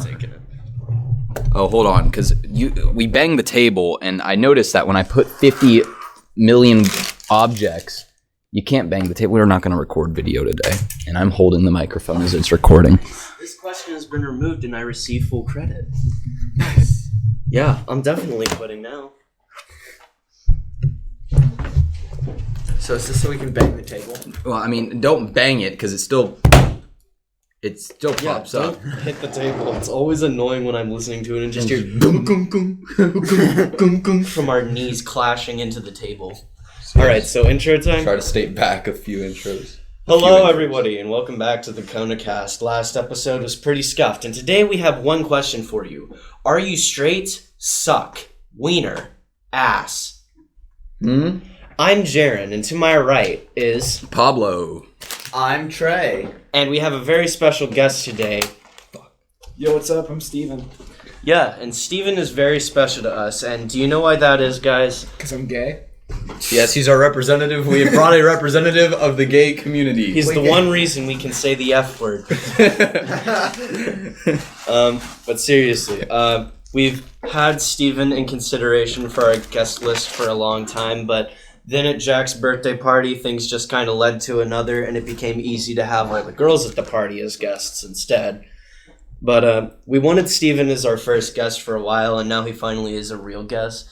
more. Oh, hold on, because we banged the table, and I noticed that when I put 50 million objects, you can't bang the table. We're not going to record video today, and I'm holding the microphone as it's recording. This question has been removed, and I receive full credit. Nice. Yeah, I'm definitely quitting now. So is this so we can bang the table? Well, I mean, don't bang it, because it still pops up. Don't hit the table. It's always annoying when I'm listening to it and just hear gung, gung, gung, gung, gung, gung, from our knees clashing into the table. All right, so intro time. Try to state back a few intros. Hello, everybody, and welcome back to the KonaCast. Last episode was pretty scuffed, and today we have one question for you. Are you straight, suck, wiener, ass? I'm Jaron, and to my right is... Pablo. I'm Trey. And we have a very special guest today. Yo, what's up? I'm Steven. Yeah, and Steven is very special to us, and do you know why that is, guys? Because I'm gay. Yes, he's our representative. We have brought a representative of the gay community. He's the one reason we can say the F word. But seriously, we've had Steven in consideration for our guest list for a long time, but then at Jack's birthday party, things just kind of led to another, and it became easy to have all the girls at the party as guests instead. But we wanted Steven as our first guest for a while, and now he finally is a real guest.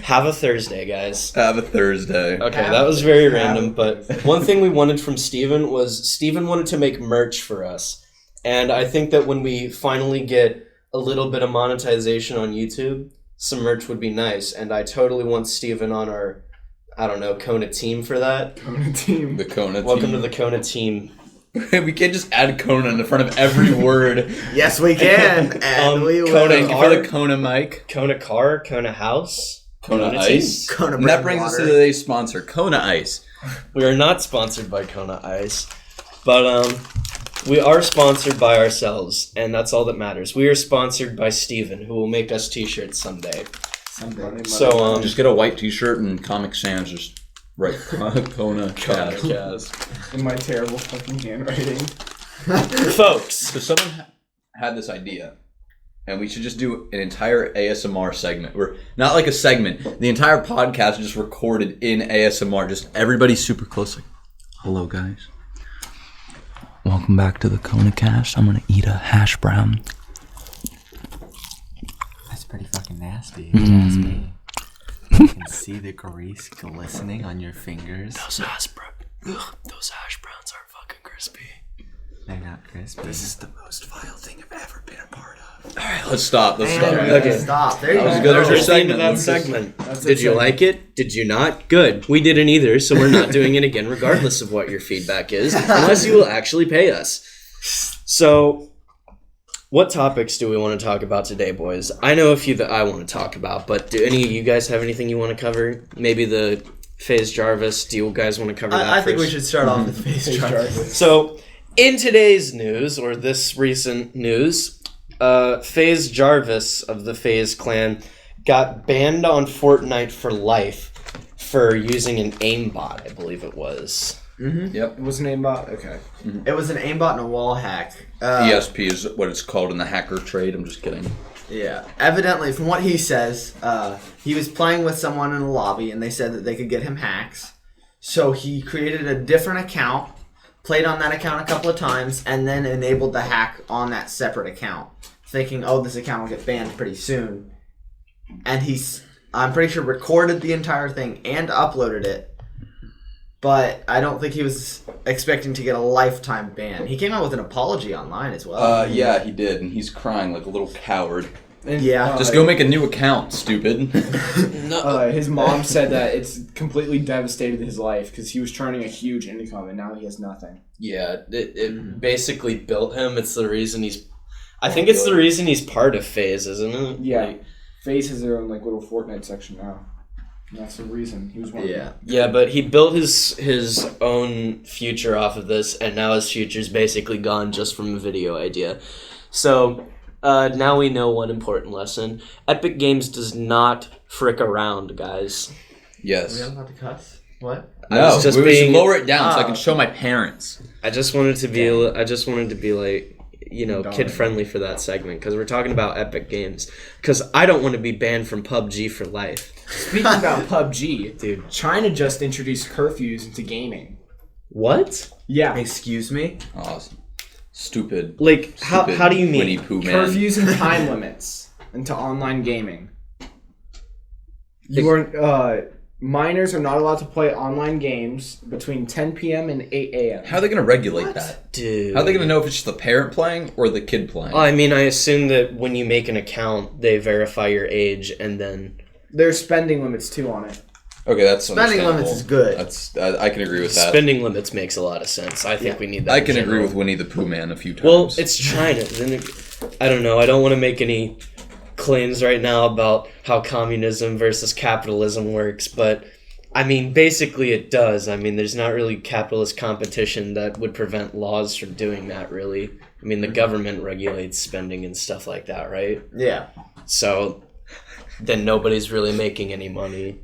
Have a Thursday, guys. Have a Thursday. Okay, that was very random, but one thing we wanted from Steven was Steven wanted to make merch for us. And I think that when we finally get a little bit of monetization on YouTube, some merch would be nice. And I totally want Steven on our, Kona team for that. Kona team. The Kona team. Welcome to the Kona team. We can't just add Kona in the front of every word. Yes, we can. And we will. Thank you for the Kona mic. Kona car, Kona house. Kona Ice. Kona and that brings us to today's sponsor, Kona Ice. We are not sponsored by Kona Ice, but we are sponsored by ourselves, and that's all that matters. We are sponsored by Steven, who will make us t-shirts someday. So just get a white t-shirt and Comic Sans, just write KonaCast. In my terrible fucking handwriting. Folks. So someone had this idea. And we should just do an entire ASMR segment. Or not like a segment. The entire podcast just recorded in ASMR. Just everybody super close. Like, hello, guys. Welcome back to the KonaCast. I'm going to eat a hash brown. That's pretty fucking nasty. You can see the grease glistening on your fingers. Those hash browns are fucking crispy. They're not crispy. This is the most vile thing I've ever been a part of. All right, let's stop. Okay, stop. There you go. There's our There's the end of segment. that segment. Did you like it? Did you not? Good. We didn't either, so we're not doing it again, regardless of what your feedback is, unless you will actually pay us. So, what topics do we want to talk about today, boys? I know a few that I want to talk about, but do any of you guys have anything you want to cover? Maybe the FaZe Jarvis. Do you guys want to cover that I think first? we should start off with FaZe Jarvis. So, in today's news, or this recent news, FaZe Jarvis of the FaZe clan got banned on Fortnite for life for using an aimbot, I believe it was. Mm-hmm. Yep. It was an aimbot? Okay. Mm-hmm. It was an aimbot and a wall hack. ESP is what it's called in the hacker trade. I'm just kidding. Yeah. Evidently, from what he says, he was playing with someone in a lobby, and they said that they could get him hacks. So he created a different account, played on that account a couple of times, and then enabled the hack on that separate account, thinking, oh, this account will get banned pretty soon. And I'm pretty sure, recorded the entire thing and uploaded it. But I don't think he was expecting to get a lifetime ban. He came out with an apology online as well. Yeah, he did, and he's crying like a little coward. And, Yeah. Just go make a new account, stupid. his mom said that it's completely devastated his life because he was turning a huge income and now he has nothing. Yeah, it basically built him. It's the reason I think it's the reason he's part of FaZe, isn't it? Yeah. FaZe has their own little Fortnite section now. And that's the reason. He was one of them. Yeah, but he built his own future off of this, and now his future's basically gone just from a video idea. So, now we know one important lesson. Epic Games does not frick around, guys. Yes. Are we allowed to cuss? What? No, we should lower it down so I Oh. can show my parents. I just wanted to be like, kid friendly for that segment because we're talking about Epic Games. Because I don't want to be banned from PUBG for life. Speaking about PUBG, Dude. China just introduced curfews into gaming. What? Yeah. Excuse me? Awesome. Stupid. Like, how do you mean? Winnie Pooh man. Curfews and time limits into online gaming. Minors are not allowed to play online games between 10 p.m. and 8 a.m. How are they going to regulate that? Dude. How are they going to know if it's just the parent playing or the kid playing? I mean, I assume that when you make an account, they verify your age and then... There's spending limits, too, on it. Okay, that's Spending limits is good. I can agree with that. Spending limits makes a lot of sense. I think we need that. I in can agree general. with Winnie the Pooh man a few times. Well, it's China. I don't know. I don't want to make any claims right now about how communism versus capitalism works, but I mean, basically it does. I mean, there's not really capitalist competition that would prevent laws from doing that, really. I mean, the government regulates spending and stuff like that, right? Yeah. So then nobody's really making any money.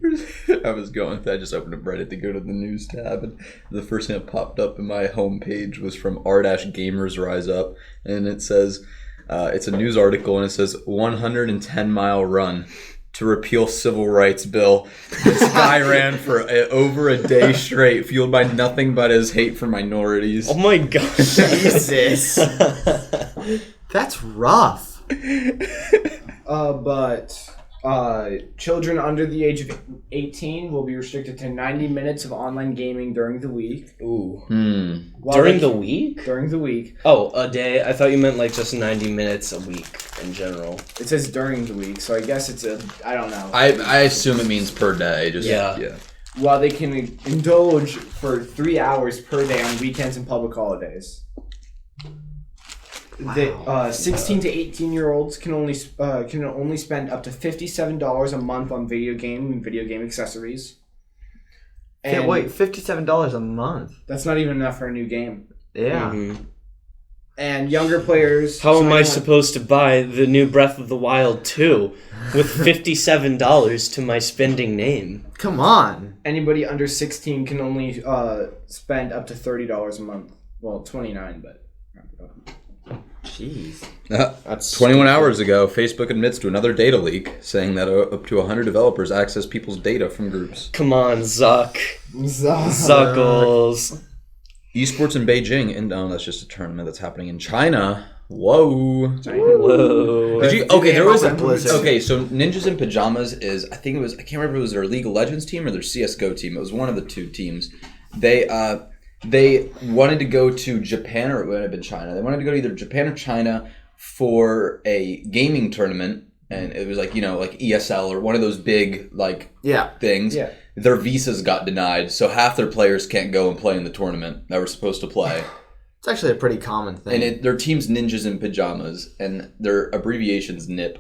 I just opened up Reddit to go to the news tab, and the first thing that popped up in my homepage was from r-gamers rise up, and it says, it's a news article, and it says 110-mile run to repeal civil rights bill. This guy ran for over a day straight, fueled by nothing but his hate for minorities. Oh my god. Jesus. That's rough. But children under the age of 18 will be restricted to 90 minutes of online gaming during the week. Ooh. While During they- the week? During the week. Oh, a day? I thought you meant like just 90 minutes a week in general. It says during the week, so I guess it's I don't know. I assume it means per day. Yeah. While they can indulge for 3 hours per day on weekends and public holidays. Wow. 16 to 18-year-olds can only spend up to $57 a month on video game and video game accessories. Can't And wait, $57 a month. That's not even enough for a new game. Yeah. Mhm. And younger players. How am I anyone- supposed to buy the new Breath of the Wild 2 with $57 to my spending name? Come on. Anybody under 16 can only spend up to $30 a month. Well, 29, but. Jeez. That's 21 hours ago, Facebook admits to another data leak, saying that up to 100 developers access people's data from groups. Come on, Zuck. Zuckles. Esports in Beijing, and that's just a tournament that's happening in China. Whoa. Whoa. Did you? Okay, there was a Blizzard. okay. So Ninjas in Pajamas is I can't remember if it was their League of Legends team or their CS:GO team. It was one of the two teams. They wanted to go to Japan, or it would have been China. They wanted to go to either Japan or China for a gaming tournament, and it was like ESL or one of those big things. Yeah. Their visas got denied, so half their players can't go and play in the tournament that were supposed to play. It's actually a pretty common thing. And their team's Ninjas in Pajamas, and their abbreviation's NIP.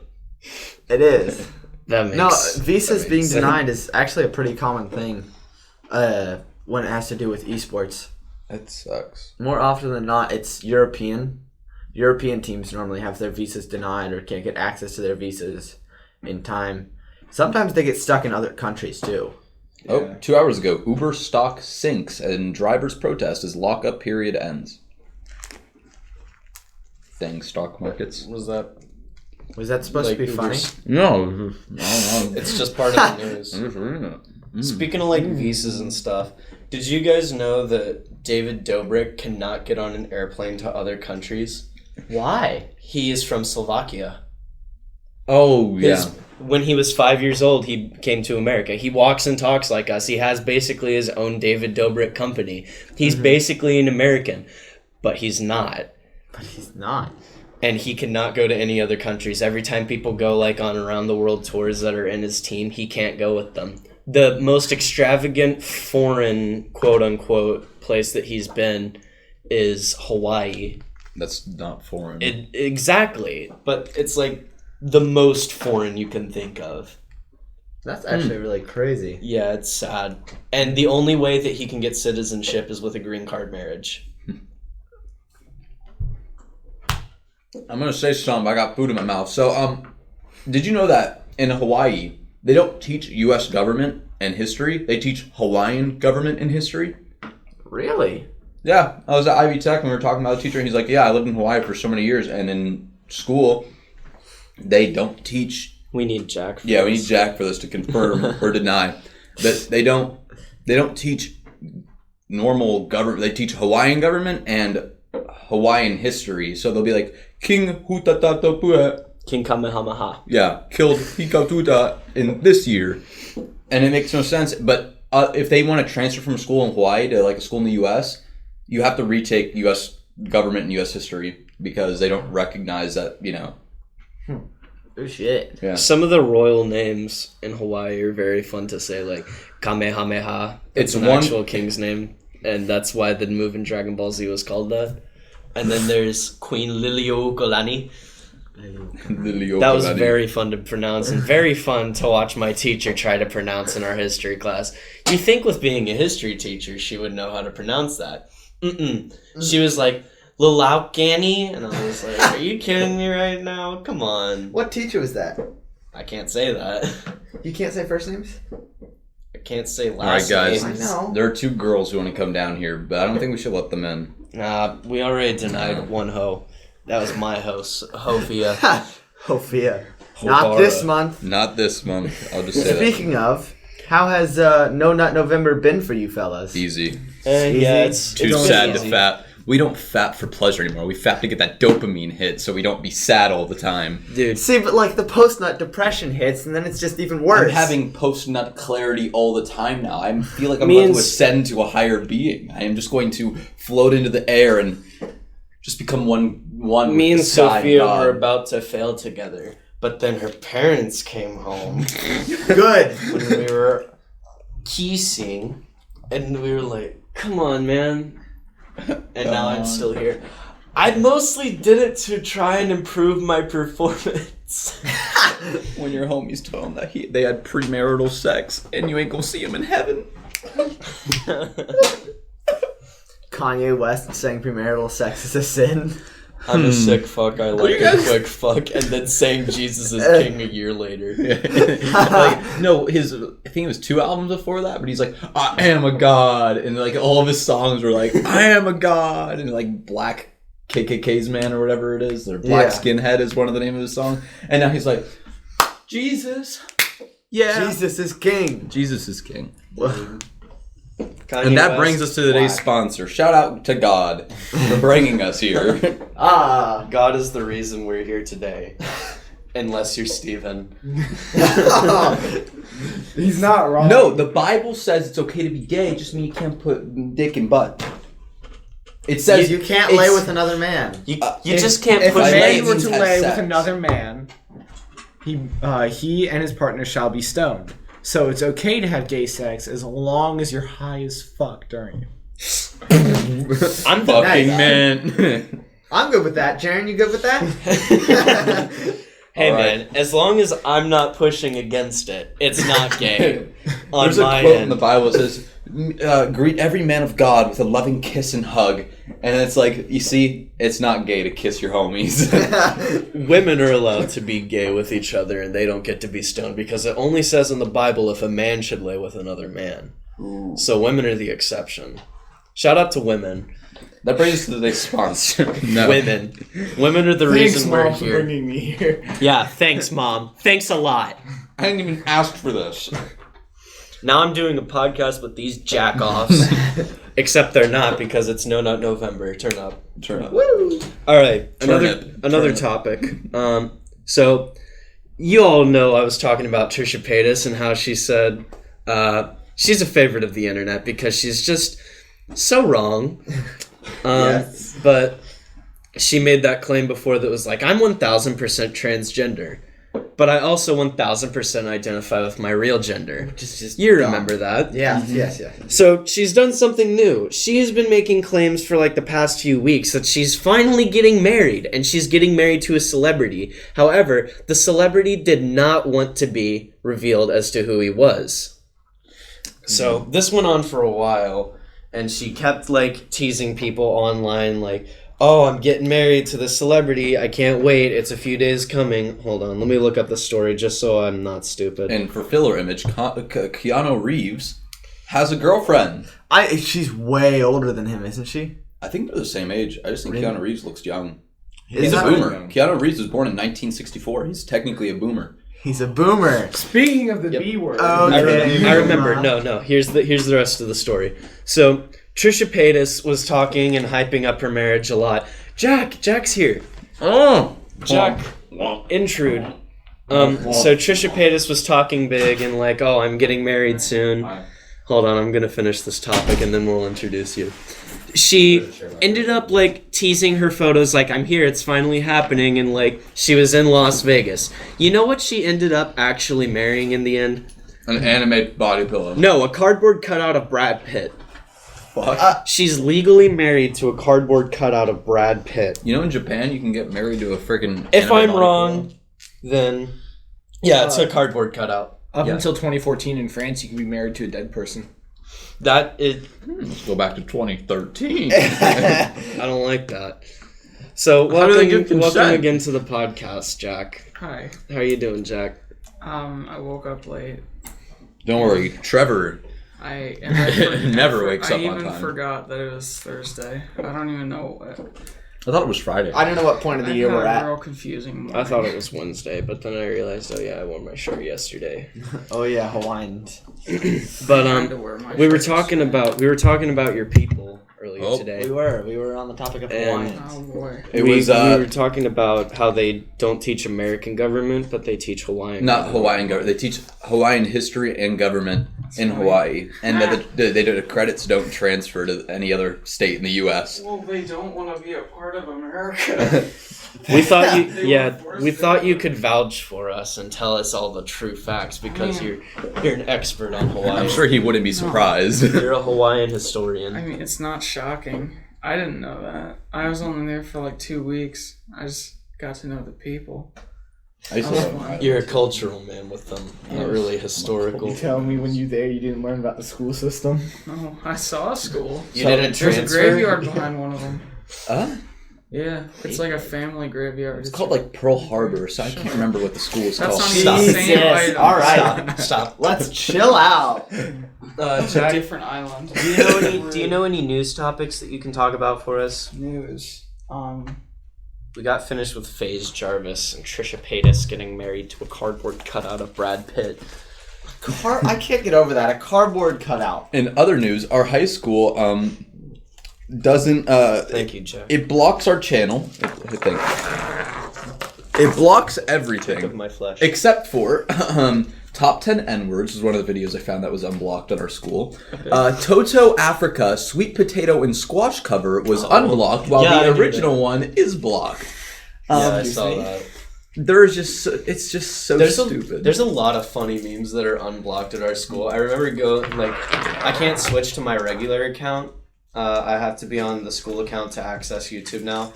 It is. That makes No, visas that being makes denied is actually a pretty common thing when it has to do with esports. That sucks. More often than not, it's European. European teams normally have their visas denied or can't get access to their visas in time. Sometimes they get stuck in other countries too. Oh, 2 hours ago, Uber stock sinks and drivers protest as lockup period ends. Dang stock markets. Was that? Was that supposed to be funny? No. It's just part of the news. Speaking of visas and stuff, did you guys know that David Dobrik cannot get on an airplane to other countries? Why? He is from Slovakia. Oh, yeah. When he was 5 years old, he came to America. He walks and talks like us. He has basically his own David Dobrik company. He's basically an American, but he's not. But he's not. And he cannot go to any other countries. Every time people go on around the world tours that are in his team, he can't go with them. The most extravagant foreign, quote unquote, place that he's been is Hawaii. That's not foreign. Exactly. But it's like the most foreign you can think of. That's actually really crazy. Yeah, it's sad. And the only way that he can get citizenship is with a green card marriage. I'm going to say something. I got food in my mouth. So, did you know that in Hawaii, they don't teach U.S. government and history. They teach Hawaiian government and history. Really? Yeah, I was at Ivy Tech and we were talking about a teacher. And he's like, yeah, I lived in Hawaii for so many years, and in school, they don't teach. We need Jack. We need Jack for this to confirm or deny that they don't teach normal government. They teach Hawaiian government and Hawaiian history. So they'll be like, King Hutatapua. King Kamehameha. Yeah, killed Hikatuta in this year. And it makes no sense. But if they want to transfer from a school in Hawaii to like a school in the U.S., you have to retake U.S. government and U.S. history because they don't recognize that, Oh, shit. Yeah. Some of the royal names in Hawaii are very fun to say, like Kamehameha. It's an actual king's name, and that's why the move in Dragon Ball Z was called that. And then there's Queen Liliuokalani. That was very fun to pronounce and very fun to watch my teacher try to pronounce in our history class. You think with being a history teacher, she would know how to pronounce that. She was like, Lalaukani, and I was like, are you kidding me right now? Come on. What teacher was that? I can't say that. You can't say first names? I can't say All right, last guys. names. I know. There are 2 girls who want to come down here, but I don't think we should let them in. Nah, we already denied one hoe. That was my host, Hofia. Hofia. Hobara. Not this month. Not this month. I'll just say Speaking of, how has No Nut November been for you fellas? that. Easy. Yeah, it's Too been sad to easy. fap. We don't fap for pleasure anymore. We fap to get that dopamine hit so we don't be sad all the time. Dude, See, but like the post-nut depression hits, and then it's just even worse. I'm having post-nut clarity all the time now. I feel like I'm Me about and to ascend to a higher being. I am just going to float into the air and just become one me with and the sky Sophia god. were about to fail together, but then her parents came home Good. when we were kissing, and we were like, come on, man. And now I'm still here. I mostly did it to try and improve my performance. When your homies told them that they had premarital sex and you ain't gonna see them in heaven. Kanye West saying premarital sex is a sin. I'm a sick fuck, I like you a guys- quick fuck, and then saying Jesus is king a year later. Like, no, I think it was 2 albums before that, but he's like, I am a god, and like all of his songs were like, I am a god, and like Black KKK's Man or whatever it is, or Black Skinhead is one of the name of his song, and now he's like, Jesus, yeah, Jesus is king. Jesus is king. Kanye And that West, brings us to today's Black. sponsor. Shout out to God for bringing us here. Ah. God is the reason we're here today. Unless you're Steven. He's not wrong. No, the Bible says it's okay to be gay, just mean you can't put dick in butt. It says You can't lay with another man. You just can't If a push man legs were and to have lay sex. with another man, he and his partner shall be stoned. So it's okay to have gay sex as long as you're high as fuck during it. I'm fucking Nice. man. I'm good with that. Jaren, you good with that? Hey All right. man, as long as I'm not pushing against it, it's not gay. On There's a my quote in end. the Bible that says, greet every man of God with a loving kiss and hug. And it's like, you see, it's not gay to kiss your homies. Women are allowed to be gay with each other and they don't get to be stoned because it only says in the Bible if a man should lay with another man. So women are the exception. Shout out to women. That brings us to today's sponsor. No. Women. Women are the Thanks, reason we're Mom, for here. bringing me here. Yeah, thanks, Mom. Thanks a lot. I didn't even ask for this. Now I'm doing a podcast with these jack-offs. Except they're not because it's No Nut November. Turn up. Turn up. All right, Turnip. another Turnip. topic. So you all know I was talking about Trisha Paytas and how she said she's a favorite of the internet because she's just so wrong. Yes. But she made that claim before that was like, I'm 1000% transgender, but I also 1000% identify with my real gender. Just You remember that. Yeah, yes. So she's done something new. She has been making claims for like the past few weeks that she's finally getting married, and she's getting married to a celebrity. However, the celebrity did not want to be revealed as to who he was. So this went on for a while, and she kept like teasing people online like, oh, I'm getting married to this celebrity. I can't wait. It's a few days coming. Hold on. Let me look up the story just so I'm not stupid. And for filler image, Keanu Reeves has a girlfriend. She's way older than him, isn't she? I think they're the same age. I just think Really? Keanu Reeves looks young. Is He's a that boomer. young? Keanu Reeves was born in 1964. He's technically a boomer. He's a boomer. Speaking of the Yep. B word. Okay. I remember. No. Here's the rest of the story. So Trisha Paytas was talking and hyping up her marriage a lot. Jack's here. Oh, Jack, intrude. So Trisha Paytas was talking big and like, oh, I'm getting married soon. Hold on, I'm gonna finish this topic and then we'll introduce you. She ended up like teasing her photos like, I'm here, it's finally happening, and like she was in Las Vegas. You know what she ended up actually marrying in the end? An anime body pillow. No, a cardboard cutout of Brad Pitt. Fuck. She's legally married to a cardboard cutout of Brad Pitt. You know, in Japan, you can get married to a freaking. If I'm wrong, then yeah, it's a cardboard cutout. Up Yeah. until 2014 in France, you can be married to a dead person. That is, Let's go back to 2013. I don't like that. So How do they give welcome consent? again to the podcast, Jack. Hi. How you doing, Jack? I woke up late. Don't worry, Trevor I never wakes up I on even time. forgot that it was Thursday. I don't even know what. I thought it was Friday. I don't know what point of the I've year had we're a at. real confusing morning. I thought it was Wednesday, but then I realized, oh yeah, I wore my shirt yesterday. Oh yeah, Hawaiians. But Trying to wear my we were shirts. talking about your people earlier Oh. today. We were on the topic of And- Hawaiians. Oh boy. It we was were talking about how they don't teach American government, but they teach Hawaiian. not government. Hawaiian government. They teach Hawaiian history and government in Hawaii, and that the credits don't transfer to any other state in the U.S. Well, they don't want to be a part of America. We thought They were forced we to thought do you it. could vouch for us and tell us all the true facts because you're an expert on Hawaii. I'm sure he wouldn't be surprised. You're a Hawaiian historian. I mean, it's not shocking. I didn't know that. I was only there for like 2 weeks. I just got to know the people. I used to love You're a cultural man with them, not really historical. You tell me when you there you didn't learn about the school system. No, I saw a school. You didn't There's a transfer? graveyard behind one of them. Huh? Yeah, it's like a family graveyard. It's called like Pearl Harbor, so I can't remember what the school is That's called. not Stop. even the same Jesus. item. All right. Stop. Let's chill out. It's a Jack, different island. do you know any news topics that you can talk about for us? News? We got finished with FaZe Jarvis and Trisha Paytas getting married to a cardboard cutout of Brad Pitt. I can't get over that. A cardboard cutout. In other news, our high school doesn't. Thank you, Jack. It blocks our channel. I think it blocks Of everything my flesh. except for top 10 N-words is one of the videos I found that was unblocked at our school. Toto Africa Sweet Potato and Squash cover was unblocked, while Yeah, I the knew original one is blocked. Yeah, I saw that. There's just it's just so stupid. There's a lot of funny memes that are unblocked at our school. I remember I can't switch to my regular account. I have to be on the school account to access YouTube now.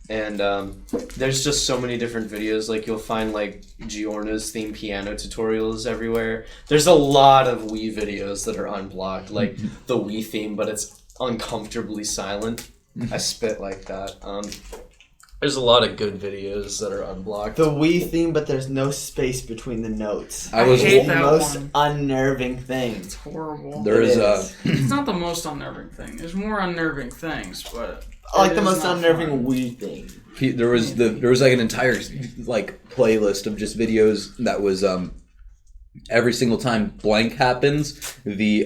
And there's just so many different videos. Like you'll find like Giorno's theme piano tutorials everywhere. There's a lot of Wii videos that are unblocked, like the Wii theme, but it's uncomfortably silent. I spit like that. There's a lot of good videos that are unblocked. The Wii theme, but there's no space between the notes. I was hate the that most one. unnerving thing. It's horrible. there It is is. It's not the most unnerving thing. There's more unnerving things, but I like it the is most not unnerving fun. Wii thing. there was like an entire like playlist of just videos that was every single time blank happens, the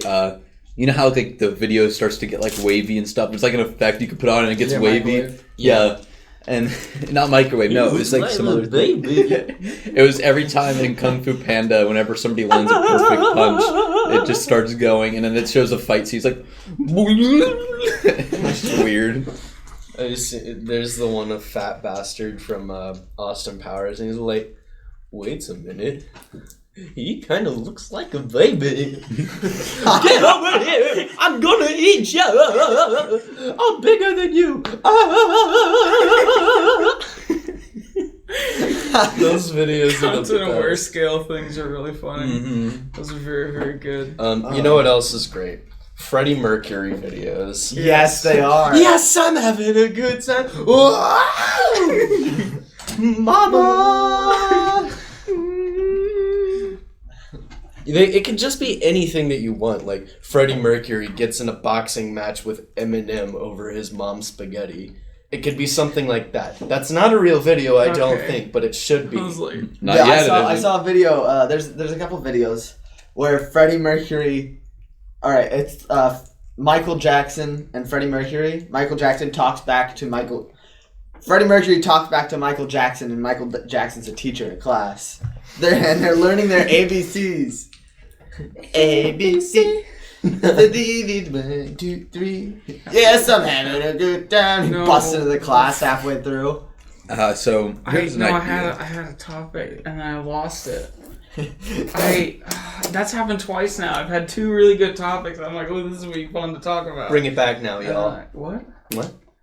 you know how like the video starts to get like wavy and stuff. There's like an effect you can put on and it gets wavy. Microwave. Yeah. And not microwave, no, it was like some other thing. It was every time in Kung Fu Panda, whenever somebody lands a perfect punch, it just starts going, and then it shows a fight scene. It's like, it's just weird. There's the one of Fat Bastard from Austin Powers, and he's like, wait a minute. He kind of looks like a baby. Get over here! I'm gonna eat you! I'm bigger than you! Those videos are Content the aware best. scale things are really funny. Mm-hmm. Those are very, very good. You know what else is great? Freddie Mercury videos. Yes, they are. Yes, I'm having a good time. Mama! It could just be anything that you want. Like Freddie Mercury gets in a boxing match with Eminem over his mom's spaghetti. It could be something like that. That's not a real video, I don't think, but it should be. I was like, Not yet. I saw a video. There's a couple videos where Freddie Mercury. All right, it's Michael Jackson and Freddie Mercury. Michael Jackson talks back to Michael. Freddie Mercury talks back to Michael Jackson, and Michael Jackson's a teacher in class. They're learning their ABCs. ABC. 1, 2, 3. Yes, I'm having a good time. He busts into the class halfway through. So here's an idea. I had a topic and I lost it. That's happened twice now. I've had 2 really good topics. I'm like, oh, this will be fun to talk about. Bring it back now, y'all. What?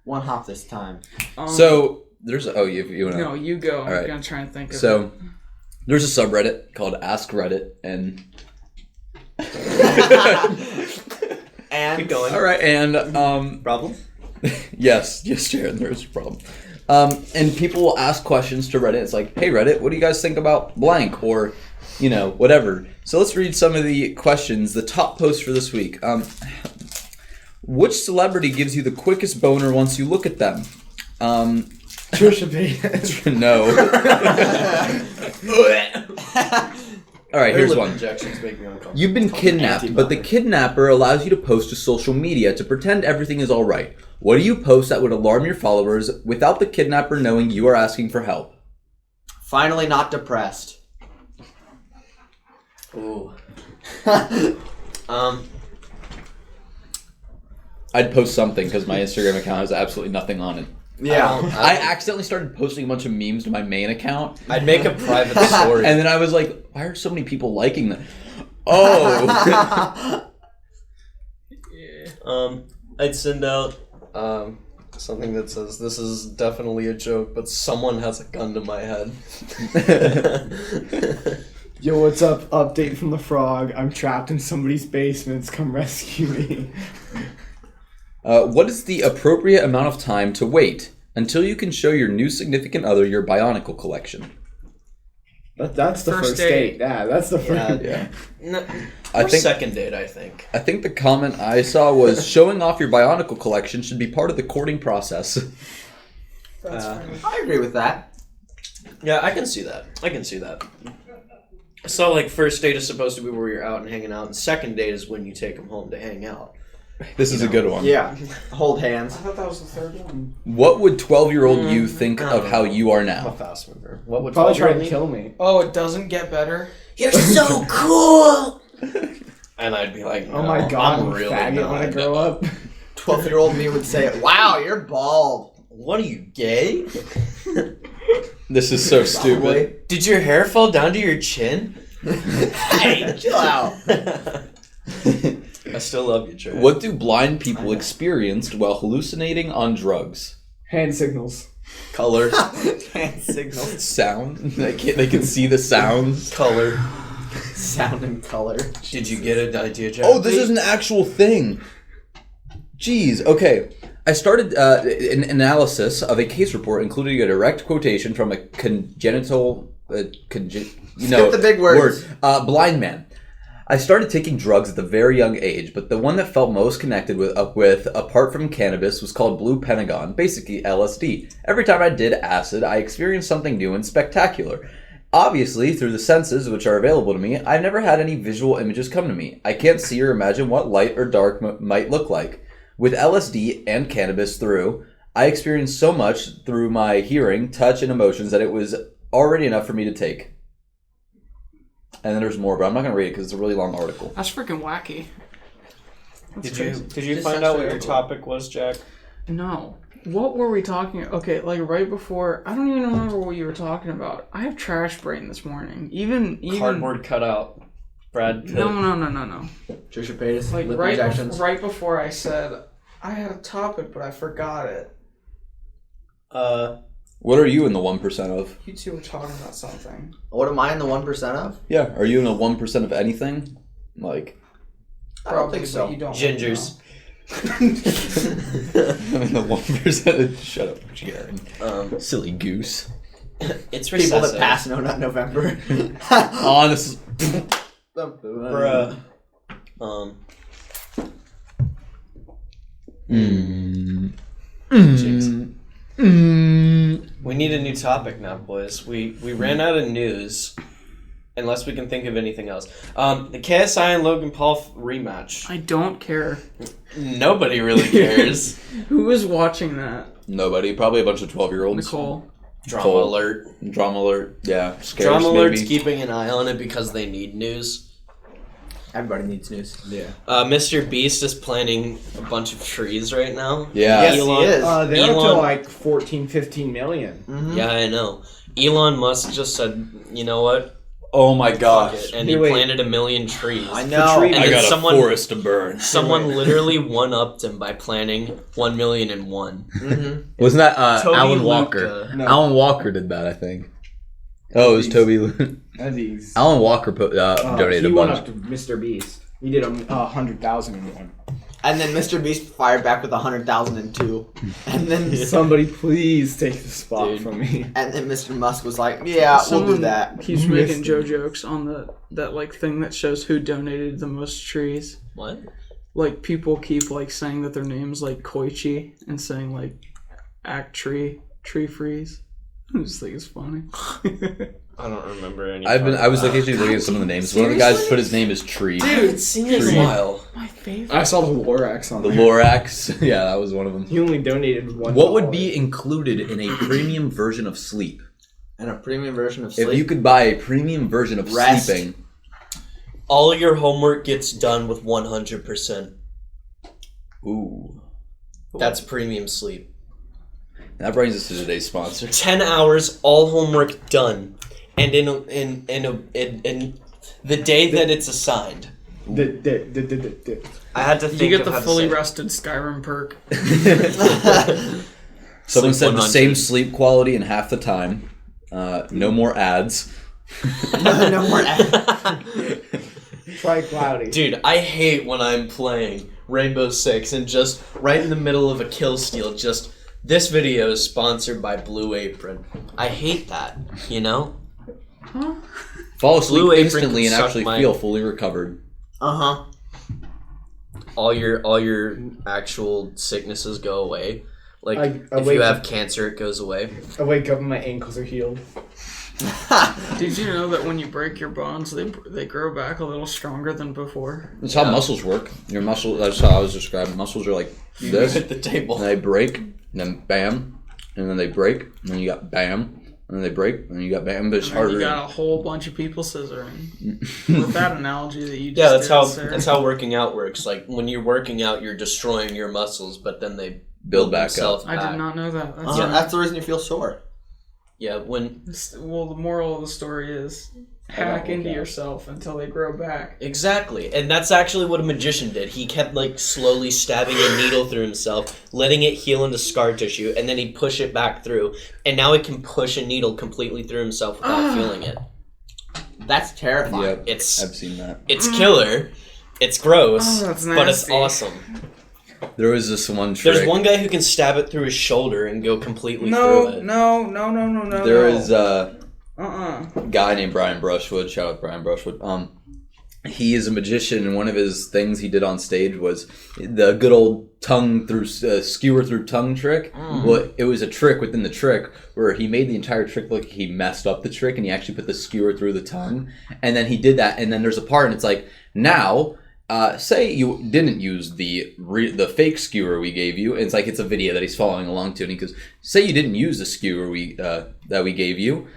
One hop this time. So there's you wanna, No, you go. I'm right. gonna try and think of it. So there's a subreddit called Ask Reddit, and And Keep going. all right, and Problem? yes, Jared, there's a problem. And people will ask questions to Reddit. It's like, hey Reddit, what do you guys think about blank, or whatever. So let's read some of the questions. The top post for this week. Which celebrity gives you the quickest boner once you look at them? Trisha Paytas. No. All right, here's one. Injections make me uncomfortable. You've been kidnapped, but the kidnapper allows you to post to social media to pretend everything is all right. What do you post that would alarm your followers without the kidnapper knowing you are asking for help? finally not depressed. Ooh. I'd post something because my Instagram account has absolutely nothing on it. Yeah. I accidentally started posting a bunch of memes to my main account. I'd make a private story. And then I was like, why are so many people liking them? Oh. I'd send out something that says, "This is definitely a joke, but someone has a gun to my head." Yo, what's up? Update from the frog. I'm trapped in somebody's basements. Come rescue me. What is the appropriate amount of time to wait until you can show your new significant other your Bionicle collection? That's the First first date. date. Yeah, that's the first. Yeah. No, I think second date, I think. I think the comment I saw was showing off your Bionicle collection should be part of the courting process. That's funny. I agree with that. Yeah, I can see that. So, like, first date is supposed to be where you're out and hanging out, and second date is when you take them home to hang out. This is a good one. Yeah. Hold hands. I thought that was the third one. What would 12-year-old you think of how you are I'm a now? fast mover. What would Probably try 12-year-old to me? kill me. Oh, it doesn't get better? You're so cool! And I'd be like, Oh my "No, god, I'm I'm really faggot not." when I grow up. 12-year-old me would say, "Wow, you're bald." What are you, gay? This is so stupid. Did your hair fall down to your chin? Hey, chill out. I still love you, Trey. What do blind people experience while hallucinating on drugs? Hand signals. Color. Hand signals, Sound? They can see the sounds. Color. sound, and color. Did you get an idea, Jack? Oh, this is an actual thing. Jeez. Okay. I started an analysis of a case report, including a direct quotation from a congenital, the big words. blind man. I started taking drugs at a very young age, but the one that felt most connected with, apart from cannabis, was called Blue Pentagon, basically LSD. Every time I did acid, I experienced something new and spectacular. Obviously, through the senses which are available to me, I've never had any visual images come to me. I can't see or imagine what light or dark might look like. With LSD and cannabis I experienced so much through my hearing, touch, and emotions that it was already enough for me to take. And then there's more, but I'm not going to read it because it's a really long article. That's freaking wacky. Did you Just find sounds out what very your cool. topic was, Jack? No. What were we talking? Okay, like right before. I don't even remember what you were talking about. I have trash brain this morning. Even Cardboard cutout. Brad Pitt. No. Trisha Paytas, Like lip right, injections. right before I said I had a topic, but I forgot it. What are you in the 1% of? You two were talking about something. What am I in the 1% of? Yeah, are you in the 1% of anything? Like, I don't think so. But you don't Gingers. I'm in the 1%. Shut up, Jared. Silly goose. It's People recessive. that pass No Nut November. Honestly. Bruh. Jeez. We need a new topic now, boys. We ran out of news. Unless we can think of anything else. The KSI and Logan Paul rematch. I don't care. Nobody really cares. Who is watching that? Nobody. Probably a bunch of 12-year-olds. Nicole. Drama alert. Drama alert. Yeah. Scares, Drama alert's maybe. keeping an eye on it because they need news. Everybody needs news. Yeah. Mr. Beast is planting a bunch of trees right now. Yeah. Yes, Elon- he is. They're up to Elon- like 14, 15 million. Yeah, I know. Elon Musk just said, you know what? Oh my Fuck gosh. it. And he Wait. planted 1 million trees. I know. tree- And I then got a forest to burn. Someone literally one-upped him by planting 1,000,001. Wasn't that Toby Alan Luca. Walker? No. Alan Walker did that, I think. Oh, it was Toby. Alan Walker donated he a went bunch. up to Mr. Beast. He did 100,000 in one. And then Mr. Beast fired back with 100,002. And then Somebody please take the spot Dude. from me. and then Mr. Musk was like, "Yeah, we'll do that." Keeps You making missed Joe it. jokes on that like thing that shows who donated the most trees. What? Like people keep like saying that their name's like Koichi and saying like act tree freeze. I just think it's funny. I don't remember any. I was actually looking at some of the names. One of the guys put his name as Tree. I haven't seen it in a while. My favorite. I saw the Lorax on The there. Lorax. Yeah, that was one of them. He only donated $1. What would be included in a premium version of sleep? And a premium version of sleep. If you could buy a premium version of Rest. sleeping, All your homework gets done with 100%. ooh, That's premium sleep. that brings us to today's sponsor. 10 hours, all homework done, and in the day that it's assigned. I had to think You get of the how to fully say it. rested Skyrim perk. Someone Sleep said the 100. same sleep quality in half the time. No more ads. no more ads. Try Cloudy. Dude, I hate when I'm playing Rainbow Six and just right in the middle of a kill steal, just this video is sponsored by Blue Apron. I hate that, you know? Fall asleep Blue Apron instantly can and suck actually my- feel fully recovered. Uh-huh. All your actual sicknesses go away. Like I if wake you have up- cancer, it goes away. I wake up and my ankles are healed. Did you know that when you break your bones, they grow back a little stronger than before? That's how muscles work. Your muscle. That's how I was describing. Muscles are like this. At the table. And they break, and then bam, and then they break, and then you got bam, and then they break, and then you got bam. But it's And then harder. you got a whole bunch of people scissoring. With that analogy that you just Yeah, that's did, how Sarah. that's how working out works. Like when you're working out, you're destroying your muscles, but then they Build back themselves up. I back. did not know that. That's That's the reason you feel sore. Yeah, when Well, the moral of the story is hack into yourself until they grow back. exactly, and that's actually what a magician did. He kept like slowly stabbing a needle through himself, letting it heal into scar tissue, and then he'd push it back through, and now he can push a needle completely through himself without feeling it. That's terrifying. Yep, It's I've seen that. it's killer, it's gross, Oh, that's but it's nasty. awesome. There was this one trick. There's one guy who can stab it through his shoulder and go completely through No, it. no. There is a Uh-uh. guy named Brian Brushwood. Shout out Brian Brushwood. He is a magician, and one of his things he did on stage was the good old tongue through skewer through tongue trick. Well, it was a trick within the trick where he made the entire trick look like he messed up the trick, and he actually put the skewer through the tongue, and then he did that, and then there's a part, and it's like now. Say you didn't use the fake skewer we gave you. And it's like it's a video that he's following along to, and he goes, "Say you didn't use the skewer that we gave you.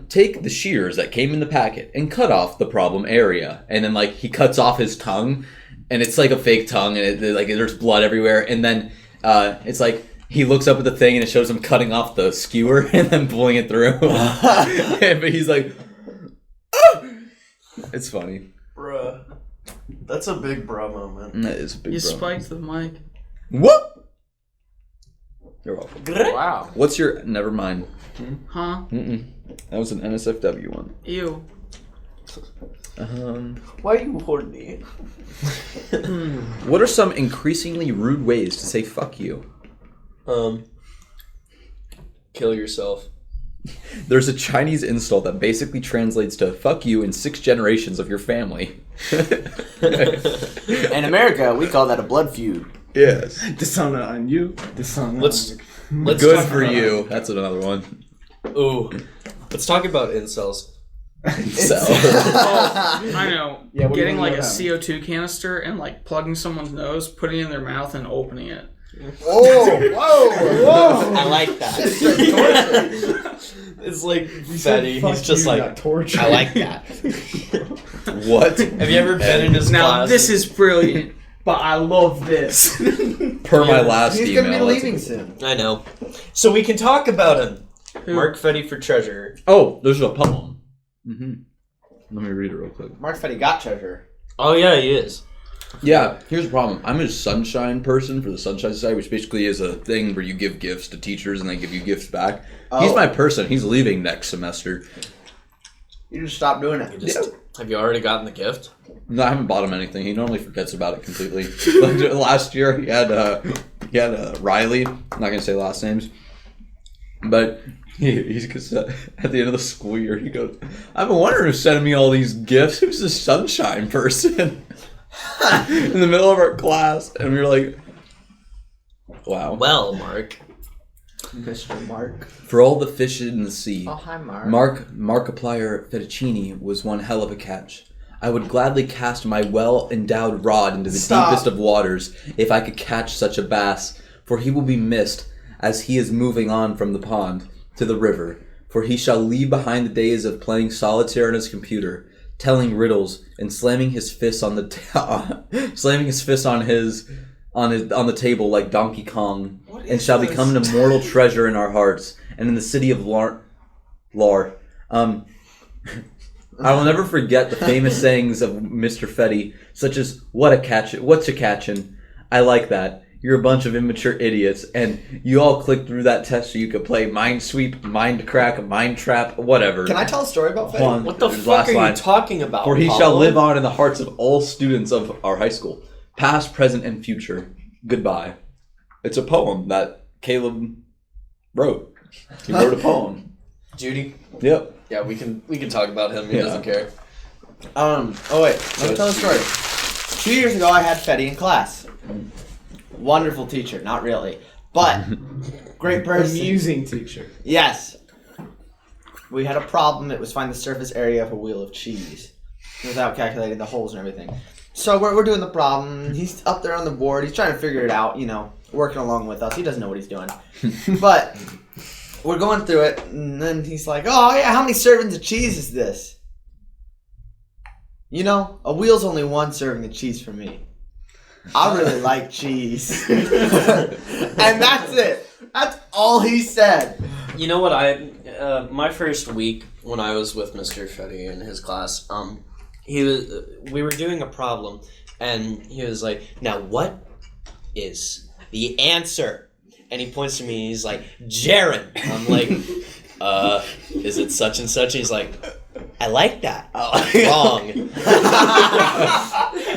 Take the shears that came in the packet and cut off the problem area." And then like he cuts off his tongue, and it's like a fake tongue, and like there's blood everywhere. And then it's like he looks up at the thing, and it shows him cutting off the skewer and then pulling it through. But he's like, "Ah!" It's funny. Bruh. That's a big bruh moment. That is a big You bro. spiked the mic. Whoop! You're welcome. Wow. What's your... Never mind. Huh? That was an NSFW one. Ew. Why are you horny? What are some increasingly rude ways to say fuck you? Kill yourself. There's a Chinese insult that basically translates to "fuck you" in 6 generations of your family. In America, we call that a blood feud. Yes. Dishonor on you. Dishonor Let's on you. let's Good talk for about- you. That's another one. Ooh, let's talk about incels. So. I know. Yeah, what do you Getting wanna like a know about? CO2 canister and like plugging someone's nose, putting it in their mouth, and opening it. Whoa! I like that. It's like Fetty. He's just like, torture. I like that. What? Have you ever been in his Now class? this is brilliant, but I love this. Per my last He's email. gonna be that's- leaving soon. I know. So we can talk about him. Who? Mark Fetty for treasurer. Oh, there's a poem. Let me read it real quick. Mark Fetty got treasure. Oh yeah, he is. Yeah, here's the problem. I'm a sunshine person for the Sunshine Society, which basically is a thing where you give gifts to teachers and they give you gifts back. He's my person. He's leaving next semester. You just stop doing it. Have you already gotten the gift? No, I haven't bought him anything. He normally forgets about it completely. Like, last year, he had Riley. I'm not going to say last names. But he's at the end of the school year, he goes, I've been wondering who's sending me all these gifts. Who's this sunshine person? In the middle of our class. And we were like, wow. Well, Mark. Mr. Mark. For all the fish in the sea, Oh, hi, Mark. Markiplier Fettuccine was one hell of a catch. I would gladly cast my well-endowed rod into the deepest of waters if I could catch such a bass, for he will be missed as he is moving on from the pond to the river, for he shall leave behind the days of playing solitaire on his computer, telling riddles, and slamming his fists on the on the table like Donkey Kong, and shall become an immortal treasure in our hearts and in the city of Lar. I will never forget the famous sayings of Mr. Fetty, such as "What's a catchin'? I like that. You're a bunch of immature idiots, and you all clicked through that test so you could play Minesweep, Mind Crack, Mind Trap, whatever." Can I tell a story about Fetty? Hold on. What the There's fuck last are line. you talking about? For he Pablo? shall live on in the hearts of all students of our high school, past, present, and future. Goodbye. It's a poem that Caleb wrote. He wrote a poem. Judy. Yep. Yeah, we can talk about him. He Yeah. doesn't care. Oh wait, let me tell a story. 2 years ago, I had Fetty in class. Wonderful teacher, not really, but great person. Amusing teacher. Yes. We had a problem. It was find the surface area of a wheel of cheese without calculating the holes and everything. So we're doing the problem. He's up there on the board. He's trying to figure it out, working along with us. He doesn't know what he's doing. But we're going through it, and then he's like, oh, yeah, how many servings of cheese is this? A wheel's only one serving of cheese for me. I really like cheese. And that's it. That's all he said. You know what? My first week when I was with Mr. Fetty in his class, we were doing a problem, and he was like, "Now what is the answer?" And he points to me, and he's like, "Jaren." I'm like, "Is it such and such?" He's like, "I like that." Wrong.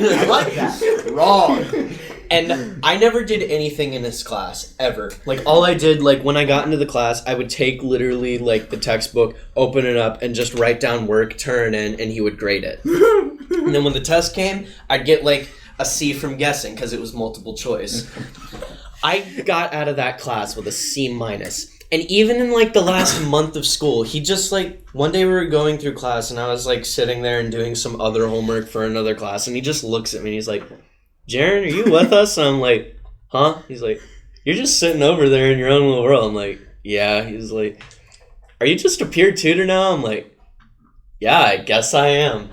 I like that. Wrong. And I never did anything in this class, ever. Like, all I did, like, when I got into the class, I would take literally, like, the textbook, open it up, and just write down work, turn in, and he would grade it. And then when the test came, I'd get, like, a C from guessing, because it was multiple choice. I got out of that class with a C-. And even in, like, the last month of school, he just, like, one day we were going through class, and I was, like, sitting there and doing some other homework for another class, and he just looks at me, and he's like, "Jaren, are you with us?" And I'm like, "Huh?" He's like, "You're just sitting over there in your own little world." I'm like, "Yeah." He's like, "Are you just a peer tutor now?" I'm like, "Yeah, I guess I am."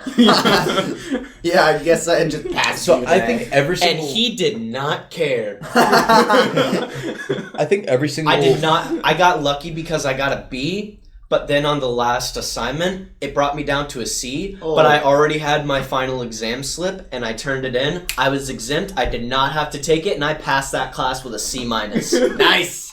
Yeah, I guess I just passed. So I think every And single... he did not care. I think every single... I did not. I got lucky because I got a B, but then on the last assignment, it brought me down to a C, but I already had my final exam slip, and I turned it in. I was exempt. I did not have to take it, and I passed that class with a C-. Nice.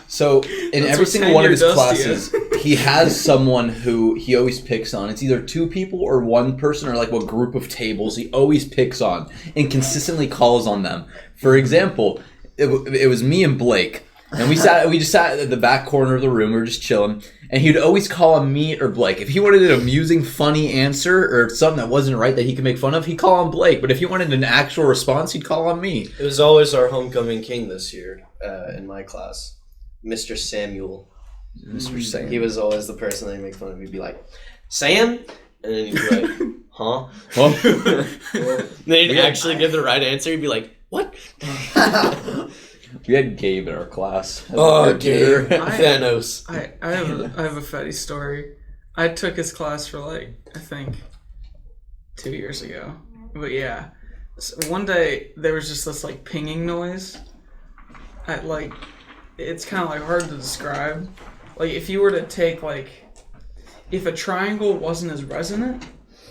So in every what single one of his tenure does to classes, he has someone who he always picks on. It's either 2 people or 1 person or like a group of tables he always picks on and consistently calls on them. For example, it was me and Blake. And we just sat at the back corner of the room. We were just chilling. And he'd always call on me or Blake. If he wanted an amusing, funny answer or something that wasn't right that he could make fun of, he'd call on Blake. But if he wanted an actual response, he'd call on me. It was always our homecoming king this year in my class, Mr. Samuel. Mr. Sam. He was always the person that he'd make fun of. He'd be like, Sam? And then he'd be like, huh? Then he'd actually give the right answer. He'd be like, what? We had Gabe in our class. Oh, Gabe. Thanos. I have a Fetty story. I took his class for I think 2 years ago. But yeah. So one day there was just this pinging noise. It's kind of hard to describe. If you were to take if a triangle wasn't as resonant,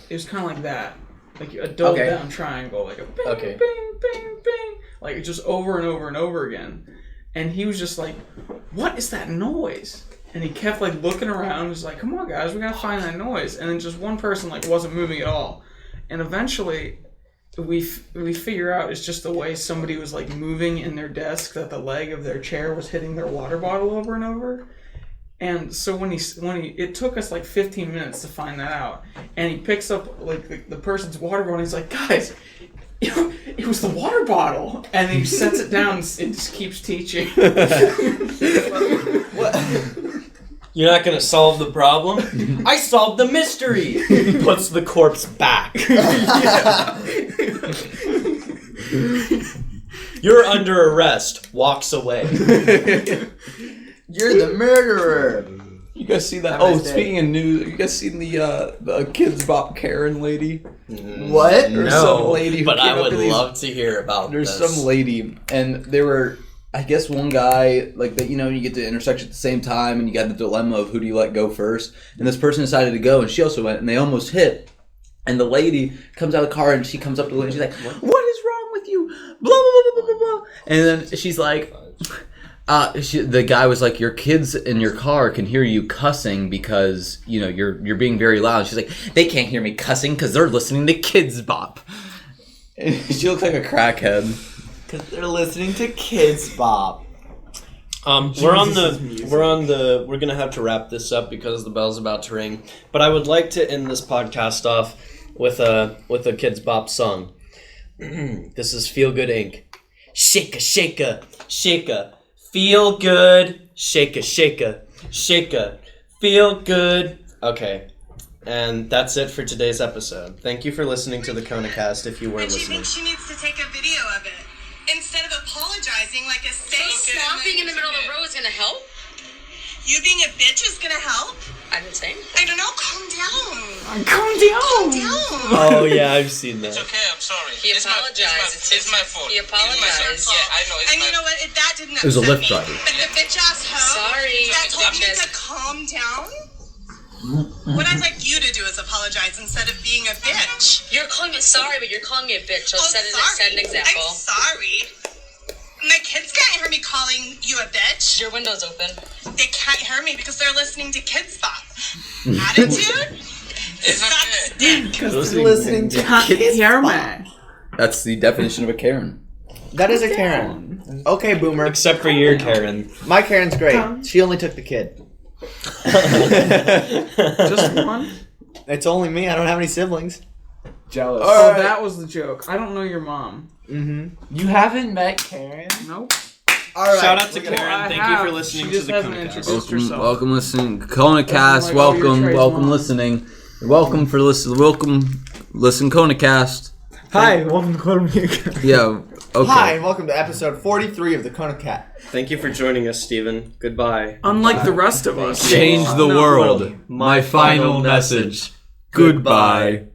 it was kind of like that. A dull down triangle, a bing, bing, bing, bing, just over and over and over again. And he was just like, "What is that noise?" And he kept looking around. He was like, "Come on, guys, we gotta find that noise." And then just one person wasn't moving at all. And eventually, we figure out it's just the way somebody was moving in their desk, that the leg of their chair was hitting their water bottle over and over. And so when he it took us 15 minutes to find that out, and he picks up the person's water bottle, and he's like, "Guys, it was the water bottle," and he sets it down and just keeps teaching. What? You're not gonna solve the problem? I solved the mystery. He puts the corpse back. You're under arrest. Walks away. You're the murderer. You guys see that? Have a Speaking of news, you guys seen the Kids Bop Karen lady? What? There's some lady who but came I up would to these- love to hear about There's this. some lady, and they were, I guess, one guy, that, you get to the intersection at the same time, and you got the dilemma of who do you let go first. And this person decided to go, and she also went, and they almost hit. And the lady comes out of the car, and she comes up to the lady, and she's like, "What is wrong with you? Blah, blah, blah, blah, blah, blah." And then she's like... the guy was like, "Your kids in your car can hear you cussing because you're being very loud." She's like, "They can't hear me cussing because they're listening to Kids Bop." And she looks like a crackhead. Because they're listening to Kids Bop. We're gonna have to wrap this up because the bell's about to ring. But I would like to end this podcast off with a Kids Bop song. This is Feel Good Inc. Shaka, shaka, shaka. Feel good, shaka, shaka, shaka, feel good. Okay, and that's it for today's episode. Thank you for listening to the KonaCast if you were And she listening. thinks she needs to take a video of it instead of apologizing like a saint. So stopping in the middle of the road is gonna help? You being a bitch is gonna help? I didn't say. I don't know. Calm down. Calm down. Calm down. Oh yeah, I've seen that. It's okay, I'm sorry. He apologized. It's my fault. He apologized. Yeah, I know. And you know what? That didn't upset It was a Lyft me. driver. But the bitch ass hoe Sorry. that told me Bitches. to calm down. What I'd like you to do is apologize instead of being a bitch. You're calling me sorry, but you're calling me a bitch. So set sorry. an example. I'm sorry. My kids can't hear me calling you a bitch. Your window's open. They can't hear me because they're listening to Kids Bop. Attitude? Sucks dick. Because they're listening to Kids Bop. That's the definition of a Karen. That is a Karen. Okay, Boomer. Except for your Karen. My Karen's great. She only took the kid. Just one? It's only me. I don't have any siblings. Jealous. Oh, that was the joke. I don't know your mom. Mm-hmm. You haven't met Karen? Nope. All right. Shout out to Well, Karen. I Thank have. you for listening She to just the hasn't KonaCast. introduced herself. Welcome listening. KonaCast, Like, oh, you're Trey's welcome mom. listening. Welcome for listen KonaCast. Hi, welcome to KonaCast. Yeah, okay. Hi, and welcome to episode 43 of the KonaCast. Thank you for joining us, Stephen. Goodbye. Unlike the rest of us. Change the No, world. My final message. Goodbye.